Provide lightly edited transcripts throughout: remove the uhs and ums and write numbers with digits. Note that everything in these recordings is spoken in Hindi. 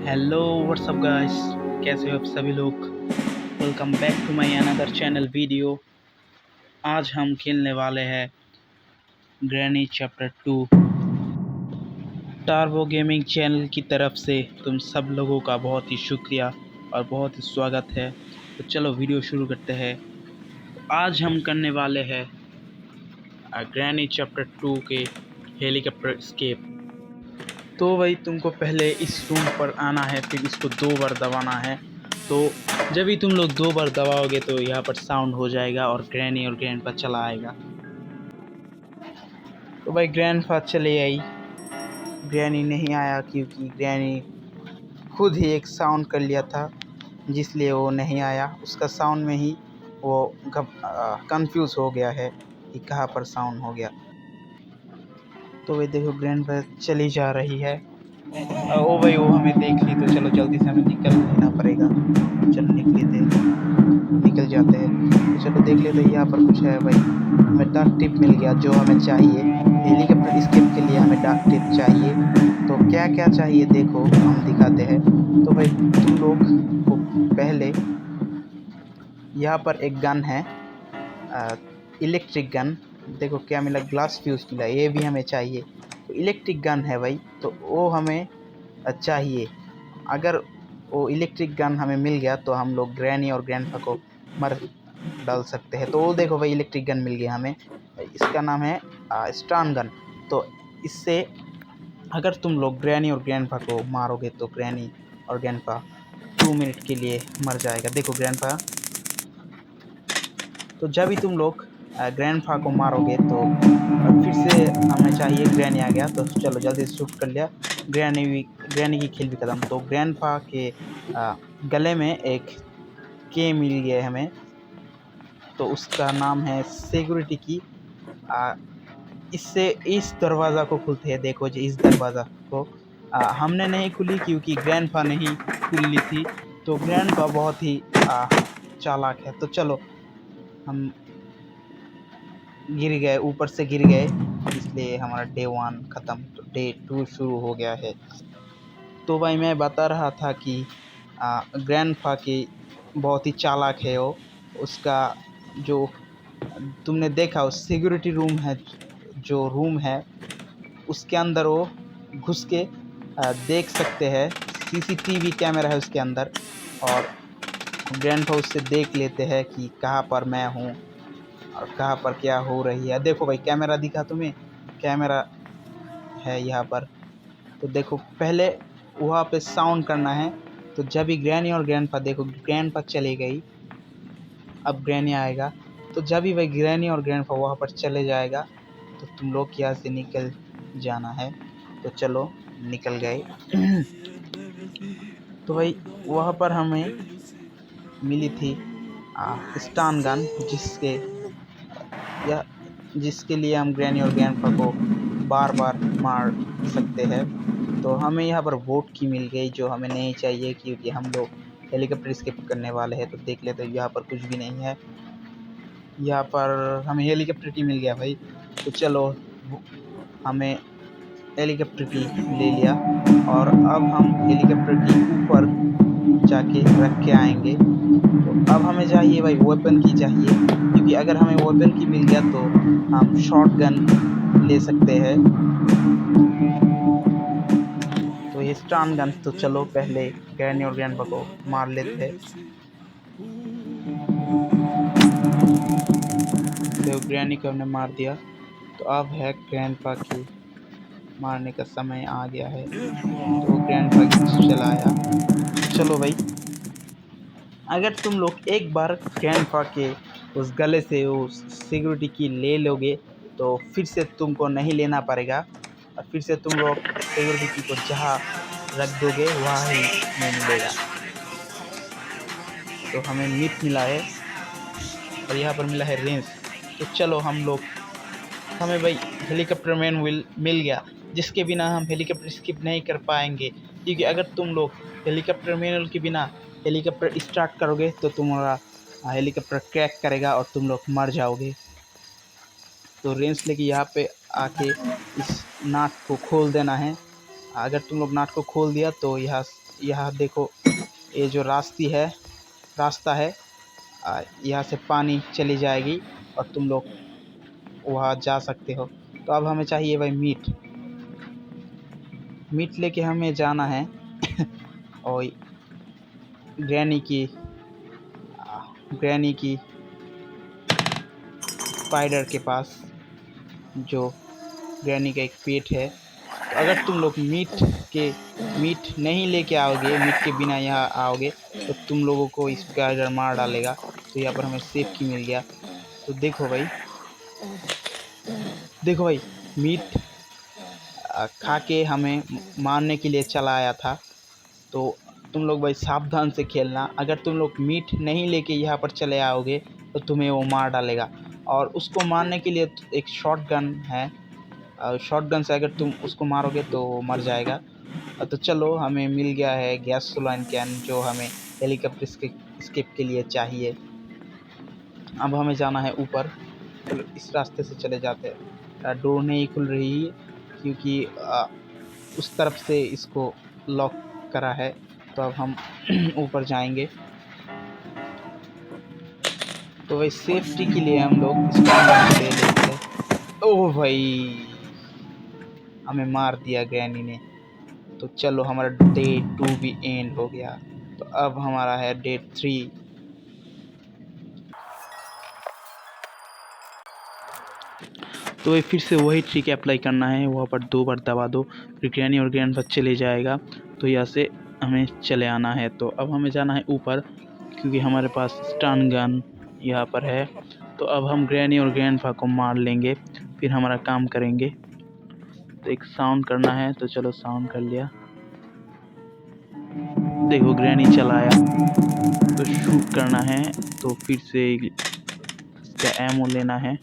हेलो व्हाट्सअप गाइस, कैसे हो आप सभी लोग। Welcome back to my another channel video. आज हम खेलने वाले हैं Granny chapter 2। Turbo gaming channel की तरफ से तुम सब लोगों का बहुत ही शुक्रिया और बहुत ही स्वागत है। तो चलो वीडियो शुरू करते हैं। तो आज हम करने वाले हैं ग्रैनी चैप्टर 2 के हेलीकॉप्टर एस्केप। तो भाई तुमको पहले इस रूम पर आना है, फिर इसको 2 बार दबाना है। तो जब भी तुम लोग 2 बार दबाओगे तो यहाँ पर साउंड हो जाएगा और ग्रैनी और ग्रैंडपा चला आएगा। तो भाई ग्रैंडपा चले आई, ग्रैनी नहीं आया क्योंकि ग्रैनी खुद ही एक साउंड कर लिया था, जिसलिए वो नहीं आया। उसका साउंड में ही वो कंफ्यूज हो गया है कि कहाँ पर साउंड हो गया। तो भाई देखो ग्रैंडपा चली जा रही है। ओ भाई वो हमें देख ली, तो चलो जल्दी से हमें निकल लेना पड़ेगा। चलो निकल जाते हैं। तो चलो देख लेते हैं यहाँ पर कुछ है। भाई हमें डाक टिप मिल गया जो हमें चाहिए। हेलीकॉप्टर एस्केप के लिए हमें डाक टिप चाहिए। तो क्या क्या चाहिए देखो हम दिखाते हैं। तो भाई तुम लोग को पहले यहाँ पर एक गन है, इलेक्ट्रिक गन। देखो क्या मिला, ग्लास फ्यूज मिला, ये भी हमें चाहिए। तो इलेक्ट्रिक गन है भाई, तो वो हमें चाहिए। अगर वो इलेक्ट्रिक गन हमें मिल गया तो हम लोग ग्रैनी और ग्रैंडपा को मर डाल सकते हैं। तो वो देखो भाई इलेक्ट्रिक गन मिल गया हमें, इसका नाम है स्टन गन। तो इससे अगर तुम लोग ग्रैनी और ग्रैंडपा को मारोगे तो ग्रैनी और ग्रैंडपा 2 मिनट के लिए मर जाएगा। देखो ग्रैंडपा, तो जब भी तुम लोग ग्रैंडपा को मारोगे तो फिर से हमें चाहिए। ग्रैनी आ गया तो चलो जल्दी से शूट कर लिया। ग्रैनी की खेल भी खत्म। तो ग्रैंडपा के गले में एक के मिल गया हमें, तो उसका नाम है सिक्योरिटी की। इससे इस दरवाज़ा को खुलते हैं। देखो जी, इस दरवाज़ा को हमने नहीं खुली क्योंकि ग्रैंडपा ने ही खुल ली थी। तो ग्रैंडपा बहुत ही चालाक है। तो चलो हम गिर गए, ऊपर से गिर गए, इसलिए हमारा डे 1 ख़त्म। तो डे 2 शुरू हो गया है। तो भाई मैं बता रहा था कि ग्रैंडपा की बहुत ही चालाक है वो। उसका जो तुमने देखा उस सिक्योरिटी रूम है, जो रूम है उसके अंदर वो घुस के देख सकते हैं। सीसीटीवी कैमरा है उसके अंदर, और ग्रैंडपा उससे देख लेते हैं कि कहाँ पर मैं हूँ और कहाँ पर क्या हो रही है। देखो भाई कैमरा दिखा तुम्हें, कैमरा है यहाँ पर। तो देखो पहले वहाँ पे साउंड करना है। तो जब भी ग्रैनी और ग्रैंडपा, देखो ग्रैंडपा चली गई, अब ग्रैनी आएगा। तो जब भी भाई ग्रैनी और ग्रैंडपा वहाँ पर चले जाएगा तो तुम लोग यहाँ से निकल जाना है। तो चलो निकल गए। तो भाई वहाँ पर हमें मिली थी स्टन गन, जिसके लिए हम ग्रैनी और ग्रैंडपा को बार बार मार सकते हैं। तो हमें यहाँ पर वोट की मिल गई, जो हमें नहीं चाहिए क्योंकि हम लोग हेलीकॉप्टर एस्केप करने वाले हैं। तो देख लेते हैं, यहाँ पर कुछ भी नहीं है। यहाँ पर हमें हेलीकॉप्टर की मिल गया भाई। तो चलो हमें हेलीकॉप्टर की ले लिया, और अब हम हेलीकॉप्टर की ऊपर जाके रख के आएंगे। तो अब हमें चाहिए भाई वेपन की चाहिए, क्योंकि अगर हमें वेपन की मिल गया तो हम शॉट गन ले सकते हैं। तो ये स्टन गन, तो चलो पहले ग्रैनी और ग्रैंडपा को मार लेते हैं। तो ग्रैनी को हमने मार दिया। तो अब है ग्रैंडपा की मारने का समय आ गया है। तो ग्रैंडपा की चलाया। चलो भाई, अगर तुम लोग एक बार ग्रैंडपा के उस गले से उस सिक्योरिटी की ले लोगे तो फिर से तुमको नहीं लेना पड़ेगा, और फिर से तुम लोग सिक्योरिटी की को जहाँ रख दोगे वहाँ ही में मिलेगा। तो हमें मीट मिला है और यहाँ पर मिला है रेंज। तो चलो हमें भाई हेलीकॉप्टर मैन मिल गया, जिसके बिना हम हेलीकॉप्टर स्किप नहीं कर पाएंगे। क्योंकि अगर तुम लोग हेलीकॉप्टर मैनुअल के बिना हेलीकॉप्टर स्टार्ट करोगे तो तुम्हारा हेलीकॉप्टर क्रैक करेगा और तुम लोग मर जाओगे। तो रेंज लेके यहाँ पे आके इस नाट को खोल देना है। अगर तुम लोग नाट को खोल दिया तो यहाँ यहाँ देखो, ये जो रास्ता है, यहाँ से पानी चली जाएगी और तुम लोग वहाँ जा सकते हो। तो अब हमें चाहिए भाई मीट लेके हमें जाना है और ग्रैनी की स्पाइडर के पास, जो ग्रैनी का एक पेट है। तो अगर तुम लोग मीट नहीं लेके आओगे, मीट के बिना यहाँ आओगे, तो तुम लोगों को स्पाइडर मार डालेगा। तो यहाँ पर हमें सेफ की मिल गया। तो देखो भाई मीट खा के हमें मारने के लिए चला आया था। तो तुम लोग भाई सावधान से खेलना। अगर तुम लोग मीट नहीं लेके यहाँ पर चले आओगे तो तुम्हें वो मार डालेगा। और उसको मारने के लिए एक शॉटगन है, शॉटगन से अगर तुम उसको मारोगे तो वो मर जाएगा। तो चलो, हमें मिल गया है गैस सोलाइन कैन, जो हमें हेलीकॉप्टर स्केप के लिए चाहिए। अब हमें जाना है ऊपर। चलो इस रास्ते से चले जाते हैं। डोर नहीं खुल रही है क्योंकि उस तरफ से इसको लॉक करा है। तो अब हम ऊपर जाएंगे। तो भाई सेफ्टी के लिए हम लोग स्टैंड ले लेते हैं। ओह भाई, हमें मार दिया ग्रैनी ने। तो चलो, हमारा डे 2 भी एंड हो गया। तो अब हमारा है डे 3। तो ये फिर से वही ट्रिक अप्लाई करना है। वहाँ पर 2 बार दबा दो, फिर ग्रैनी और ग्रैंडपा चले जाएगा। तो यहाँ से हमें चले आना है। तो अब हमें जाना है ऊपर, क्योंकि हमारे पास स्टन गन यहाँ पर है। तो अब हम ग्रैनी और ग्रैंडपा को मार लेंगे, फिर हमारा काम करेंगे। तो एक साउंड करना है। तो चलो साउंड कर लिया। देखो ग्रैनी चलाया। तो शूट करना है। तो फिर से इसका एमो लेना है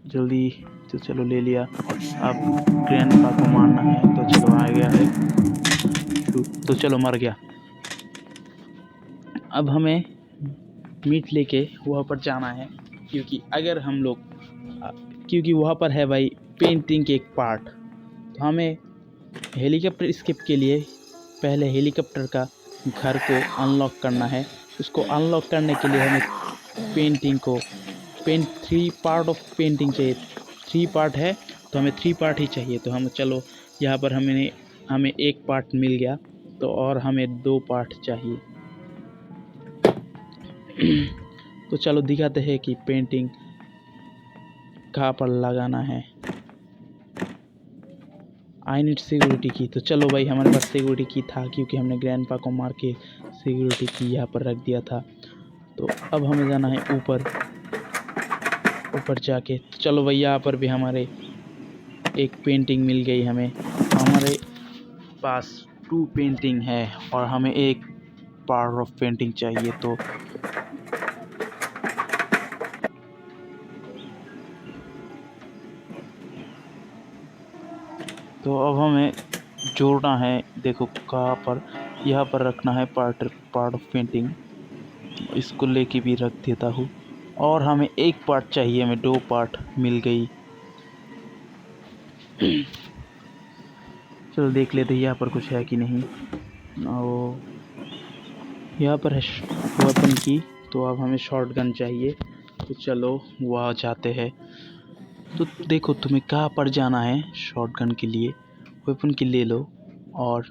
जल्दी। तो चलो ले लिया। अब ग्रैंडपा को मारना है। तो चलो आ गया है शूट। तो चलो मर गया। अब हमें मीट लेके वहाँ पर जाना है, क्योंकि वहाँ पर है भाई पेंटिंग के एक पार्ट। तो हमें हेलीकॉप्टर स्केप के लिए पहले हेलीकॉप्टर का घर को अनलॉक करना है। उसको अनलॉक करने के लिए हमें थ्री पार्ट ऑफ पेंटिंग चाहिए। 3 पार्ट है, तो हमें 3 पार्ट ही चाहिए। तो हम चलो, यहाँ पर हमें 1 पार्ट मिल गया। तो और हमें 2 पार्ट चाहिए। तो चलो दिखाते हैं कि पेंटिंग कहाँ पर लगाना है। आई नीड सिक्योरिटी की। तो चलो भाई, हमारे पास सिक्योरिटी की था, क्योंकि हमने ग्रैंडपा को मार के सिक्योरिटी की यहाँ पर रख दिया था। तो अब हमें जाना है ऊपर जाके। तो चलो भाई, यहाँ पर भी हमारे एक पेंटिंग मिल गई हमें। हमारे पास 2 पेंटिंग है और हमें 1 पार्ट ऑफ पेंटिंग चाहिए। तो अब हमें जोड़ना है। देखो कहाँ पर, यहाँ पर रखना है पार्ट ऑफ पेंटिंग। इसको लेके भी रख देता हूँ। और हमें 1 पार्ट चाहिए, हमें 2 पार्ट मिल गई। चलो देख लेते हैं यहाँ पर कुछ है कि नहीं। और यहाँ पर है वेपन की। तो अब हमें शॉटगन चाहिए। तो चलो वहाँ जाते हैं। तो देखो तुम्हें कहाँ पर जाना है शॉटगन के लिए। वेपन की ले लो और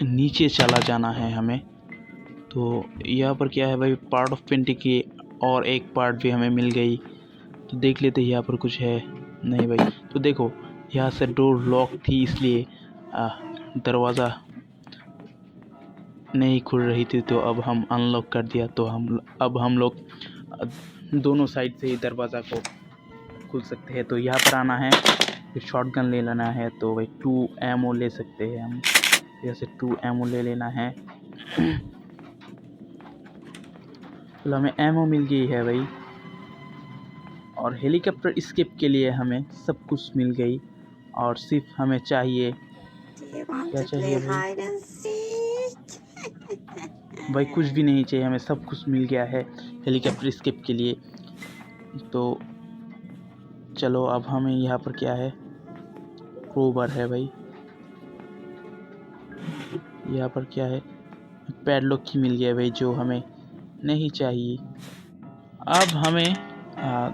नीचे चला जाना है हमें। तो यहाँ पर क्या है भाई, पार्ट ऑफ पेंटिंग की और 1 पार्ट भी हमें मिल गई। तो देख लेते हैं यहाँ पर कुछ है नहीं भाई। तो देखो यहाँ से डोर लॉक थी, इसलिए दरवाज़ा नहीं खुल रही थी। तो अब हम अनलॉक कर दिया। तो अब हम लोग दोनों साइड से ही दरवाज़ा को खुल सकते हैं। तो यहाँ पर आना है, फिर शॉटगन ले लेना है। तो भाई 2 एमओ ले सकते हैं हम। जैसे 2 एमओ ले लेना है। तो हमें एमओ मिल गई है भाई। और हेलीकॉप्टर स्केप के लिए हमें सब कुछ मिल गई। और सिर्फ हमें चाहिए, क्या चाहिए भाई कुछ भी नहीं चाहिए, हमें सब कुछ मिल गया है हेलीकॉप्टर स्केप के लिए। तो चलो अब हमें यहाँ पर क्या है, क्रोबर है भाई। यहाँ पर क्या है, पैडलॉक की मिल गया भाई जो हमें नहीं चाहिए। अब हमें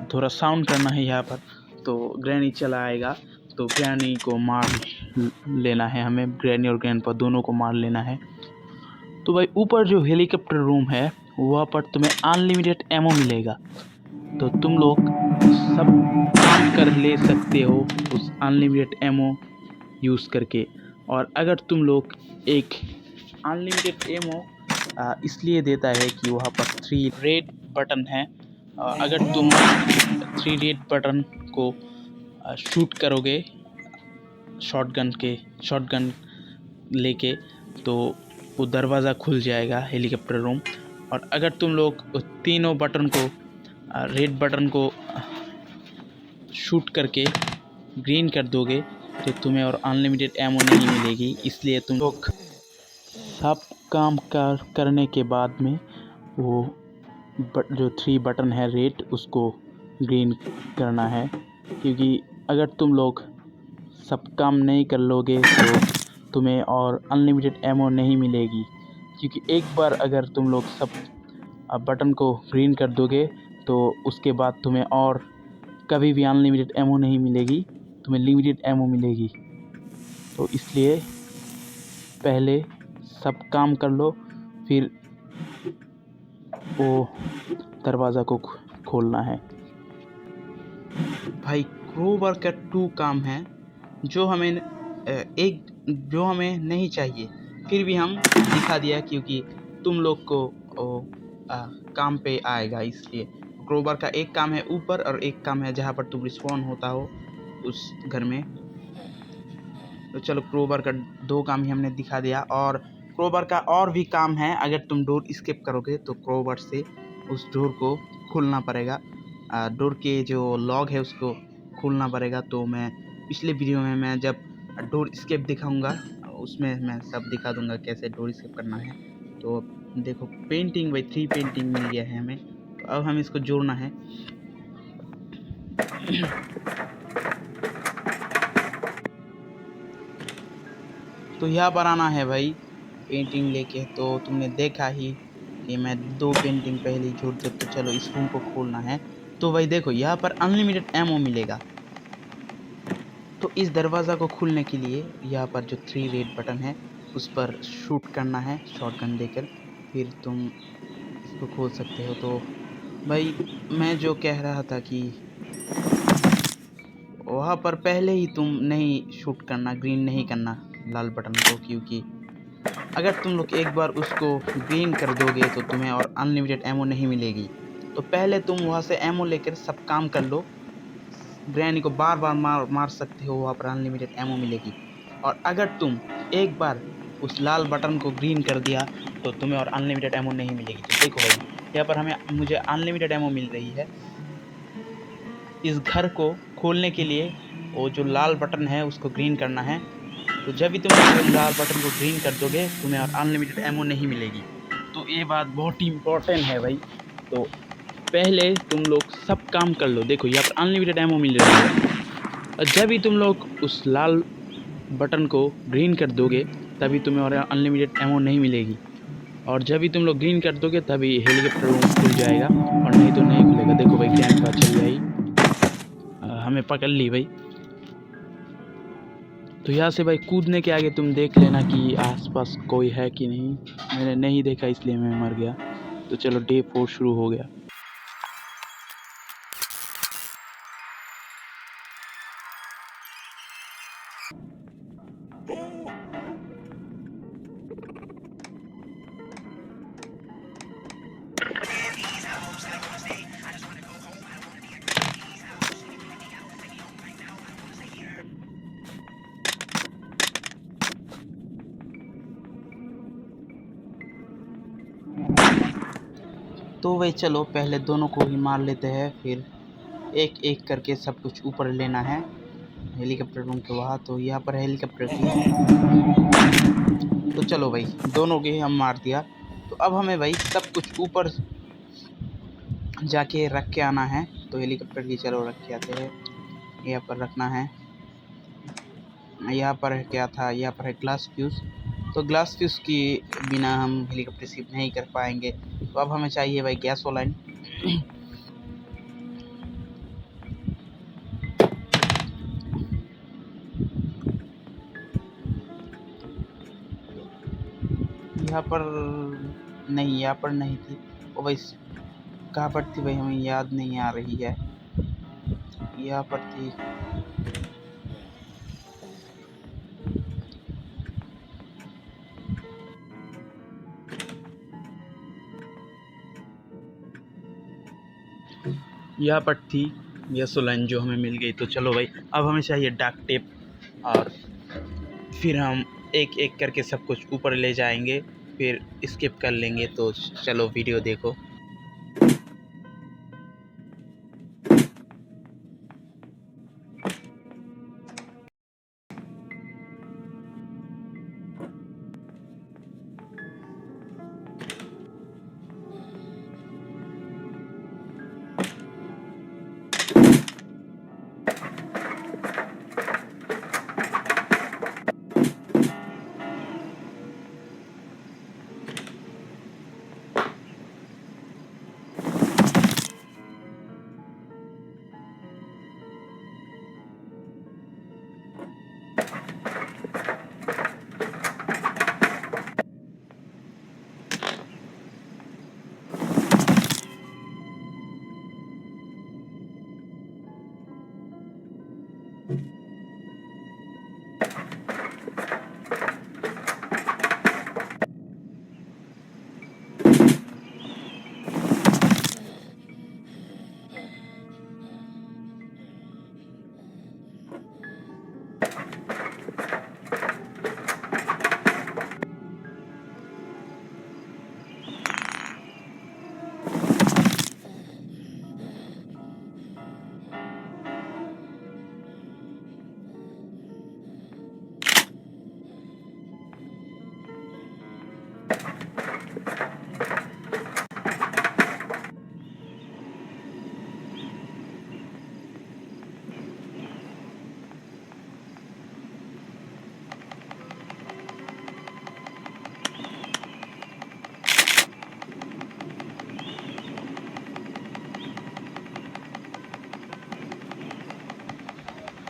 थोड़ा साउंड करना है यहाँ पर, तो ग्रैनी चला आएगा तो ग्रैनी को मार लेना है हमें। ग्रैनी और ग्रैंडपा दोनों को मार लेना है। तो भाई ऊपर जो हेलीकॉप्टर रूम है वहाँ पर तुम्हें अनलिमिटेड एमो मिलेगा, तो तुम लोग सब काम कर ले सकते हो उस अनलिमिटेड एमो यूज़ करके। और अगर तुम लोग एक अनलिमिटेड एमो इसलिए देता है कि वहाँ पर 3 रेड बटन है। अगर तुम 3 रेड बटन को शूट करोगे शॉटगन लेके, तो वो दरवाज़ा खुल जाएगा हेलीकॉप्टर रूम। और अगर तुम लोग तीनों बटन को रेड बटन को शूट करके ग्रीन कर दोगे तो तुम्हें और अनलिमिटेड एमो नहीं मिलेगी। इसलिए तुम लोग सब काम करने के बाद में वो जो 3 बटन है रेड उसको ग्रीन करना है, क्योंकि अगर तुम लोग सब काम नहीं कर लोगे तो तुम्हें और अनलिमिटेड एमो नहीं मिलेगी। क्योंकि एक बार अगर तुम लोग सब बटन को ग्रीन कर दोगे तो उसके बाद तुम्हें और कभी भी अनलिमिटेड एमो नहीं मिलेगी, तुम्हें लिमिटेड एमो मिलेगी। तो इसलिए पहले सब काम कर लो, फिर वो दरवाज़ा को खोलना है। भाई क्रोबर का 2 काम है जो हमें नहीं चाहिए, फिर भी हम दिखा दिया क्योंकि तुम लोग को काम पे आएगा। इसलिए क्रोबर का एक काम है ऊपर और एक काम है जहाँ पर तुम रिस्पॉन होता हो उस घर में। तो चलो क्रोबर का 2 काम ही हमने दिखा दिया। और क्रोबर का और भी काम है, अगर तुम डोर स्केप करोगे तो क्रोबर से उस डोर को खोलना पड़ेगा। डोर के जो लॉक है उसको खोलना पड़ेगा। तो मैं पिछले वीडियो में मैं जब डोर स्केप दिखाऊंगा उसमें मैं सब दिखा दूंगा कैसे डोर स्केप करना है। तो देखो पेंटिंग भाई 3 पेंटिंग मिल गया है हमें, तो अब हमें इसको जोड़ना है। तो यहाँ पर आना है भाई पेंटिंग लेके। तो तुमने देखा ही कि मैं 2 पेंटिंग पहले ही जोड़ दिया। तो चलो इस रूम को खोलना है। तो भाई देखो यहाँ पर अनलिमिटेड एमो मिलेगा। तो इस दरवाज़ा को खोलने के लिए यहाँ पर जो 3 रेड बटन है उस पर शूट करना है शॉटगन देकर, फिर तुम इसको खोल सकते हो। तो भाई मैं जो कह रहा था कि वहाँ पर पहले ही तुम नहीं शूट करना, ग्रीन नहीं करना लाल बटन को, क्योंकि अगर तुम लोग एक बार उसको ग्रीन कर दोगे तो तुम्हें और अनलिमिटेड एमो नहीं मिलेगी। तो पहले तुम वहाँ से एमो लेकर सब काम कर लो। ग्रैनी को बार बार मार सकते हो, वहाँ पर अनलिमिटेड एमो मिलेगी। और अगर तुम एक बार उस लाल बटन को ग्रीन कर दिया तो तुम्हें और अनलिमिटेड एमो नहीं मिलेगी। तो देखो भाई यहाँ पर मुझे अनलिमिटेड एमो मिल रही है। इस घर को खोलने के लिए वो जो लाल बटन है उसको ग्रीन करना है। तो जब भी तुम लाल बटन को ग्रीन कर दोगे तुम्हें और अनलिमिटेड एमो नहीं मिलेगी। तो ये बात बहुत ही इम्पोर्टेंट है भाई। तो पहले तुम लोग सब काम कर लो। देखो यहाँ पर अनलिमिटेड एमो मिल रही है, और जब भी तुम लोग उस लाल बटन को ग्रीन कर दोगे तभी तुम्हें और अनलिमिटेड एमो नहीं मिलेगी। और जब भी तुम लोग ग्रीन कर दोगे तभी हेलीकॉप्टर रूम खुल जाएगा, और नहीं तो नहीं खुलेगा। देखो भाई ग्रैंडपा चली आई, हमें पकड़ ली भाई। तो यहाँ से भाई कूदने के आगे तुम देख लेना कि आसपास कोई है कि नहीं। मैंने नहीं देखा इसलिए मैं मर गया। तो चलो डे 4 शुरू हो गया। तो भाई चलो पहले दोनों को ही मार लेते हैं, फिर एक एक करके सब कुछ ऊपर लेना है हेलीकॉप्टर रूम के वहाँ। तो यहाँ पर हेलीकॉप्टर की, तो चलो भाई दोनों के हम मार दिया। तो अब हमें भाई सब कुछ ऊपर जाके रख के आना है। तो हेलीकॉप्टर की चलो रख के आते हैं, यहाँ पर रखना है। यहाँ पर क्या था, यहाँ पर है ग्लास फ्यूज़। तो ग्लास फ्यूज़ के बिना हम हेलीकॉप्टर शिप नहीं कर पाएंगे। तो अब हमें चाहिए भाई गैसोलाइन। यहाँ पर नहीं, यहाँ पर नहीं थी वो भाई। कहाँ पर थी भाई, हमें याद नहीं आ रही है। यहाँ पर थी। यहाँ पर थी गैसोलाइन जो हमें मिल गई। तो चलो भाई, अब हमें चाहिए डक्ट टेप, और फिर हम एक एक करके सब कुछ ऊपर ले जाएंगे, फिर स्किप कर लेंगे। तो चलो वीडियो देखो।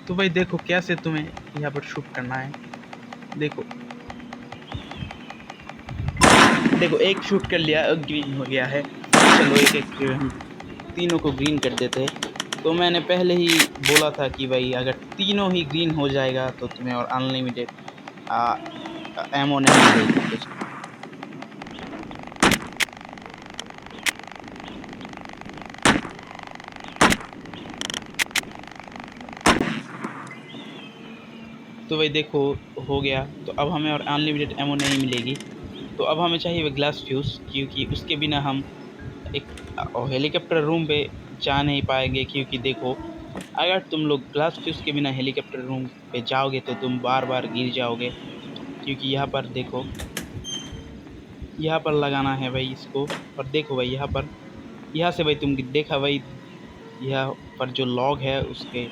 तो भाई देखो कैसे तुम्हें यहाँ पर शूट करना है। देखो देखो, एक शूट कर लिया, ग्रीन हो गया है। चलो एक एक हम तीनों को ग्रीन कर देते हैं। तो मैंने पहले ही बोला था कि भाई अगर तीनों ही ग्रीन हो जाएगा तो तुम्हें और अनलिमिटेड एमो नहीं मिलेगी। तो भाई देखो हो गया। तो अब हमें और अनलिमिटेड एमो नहीं मिलेगी। तो अब हमें चाहिए ग्लास फ्यूज़, क्योंकि उसके बिना हम एक हेलीकॉप्टर रूम पे जा नहीं पाएंगे। क्योंकि देखो, अगर तुम लोग ग्लास फ्यूज़ के बिना हेलीकॉप्टर रूम पे जाओगे तो तुम बार बार गिर जाओगे। क्योंकि यहाँ पर देखो, यहाँ पर लगाना है भाई इसको। और देखो भाई यहाँ से भाई तुम देखा भाई, यहाँ पर जो लॉग है उसके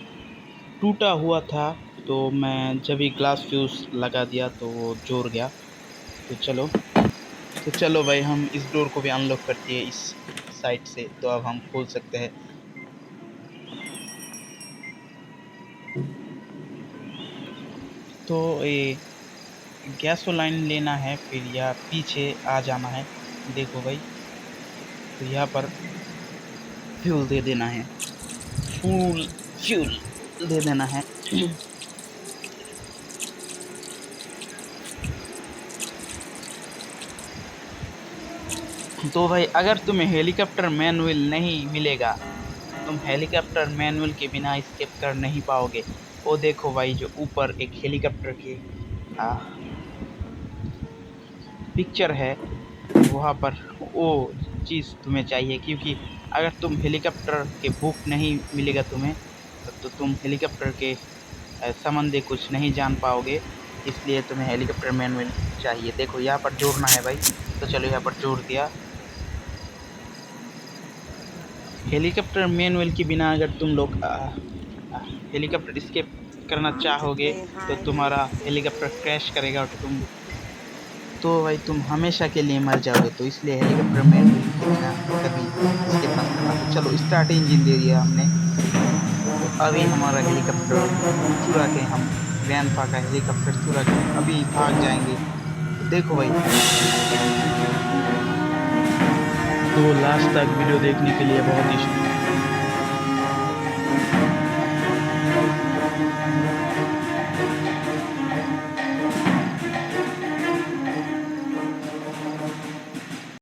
टूटा हुआ था। तो मैं जब ही ग्लास फ्यूज़ लगा दिया तो वो जोड़ गया। तो चलो भाई, हम इस डोर को भी अनलॉक करते हैं इस साइड से। तो अब हम खोल सकते हैं। तो ये गैसोलाइन लेना है, फिर यहाँ पीछे आ जाना है। देखो भाई, तो यहाँ पर फ्यूल दे देना है, फ्यूल दे देना है। तो भाई अगर तुम्हें हेलीकॉप्टर मैनुअल नहीं मिलेगा, तुम हेलीकॉप्टर मैनुअल के बिना स्केप कर नहीं पाओगे। वो देखो भाई, जो ऊपर एक हेलीकॉप्टर की पिक्चर है, वहाँ पर वो चीज़ तुम्हें चाहिए। क्योंकि अगर तुम हेलीकॉप्टर के बुक नहीं मिलेगा तुम्हें, तो तुम हेलीकॉप्टर के संबंधी कुछ नहीं जान पाओगे। इसलिए तुम्हें हेलीकॉप्टर मैनुअल चाहिए। देखो यहाँ पर जोड़ना है भाई। तो चलो यहाँ पर जोड़ दिया। हेलीकॉप्टर मैनुअल के बिना अगर तुम लोग हेलीकॉप्टर स्केप करना चाहोगे तो तुम्हारा हेलीकॉप्टर क्रैश करेगा और तुम हमेशा के लिए मर जाओगे। तो इसलिए हेलीकॉप्टर में उड़ने के बिना कभी एस्केप मत करना। तो चलो स्टार्ट इंजन दे दिया हमने। तो अभी हमारा हेलीकॉप्टर चुरा के हम ग्रैंडपा का हेलीकॉप्टर चुरा के अभी भाग जाएंगे। तो देखो भाई, तो लास्ट तक वीडियो देखने के लिए बहुत ही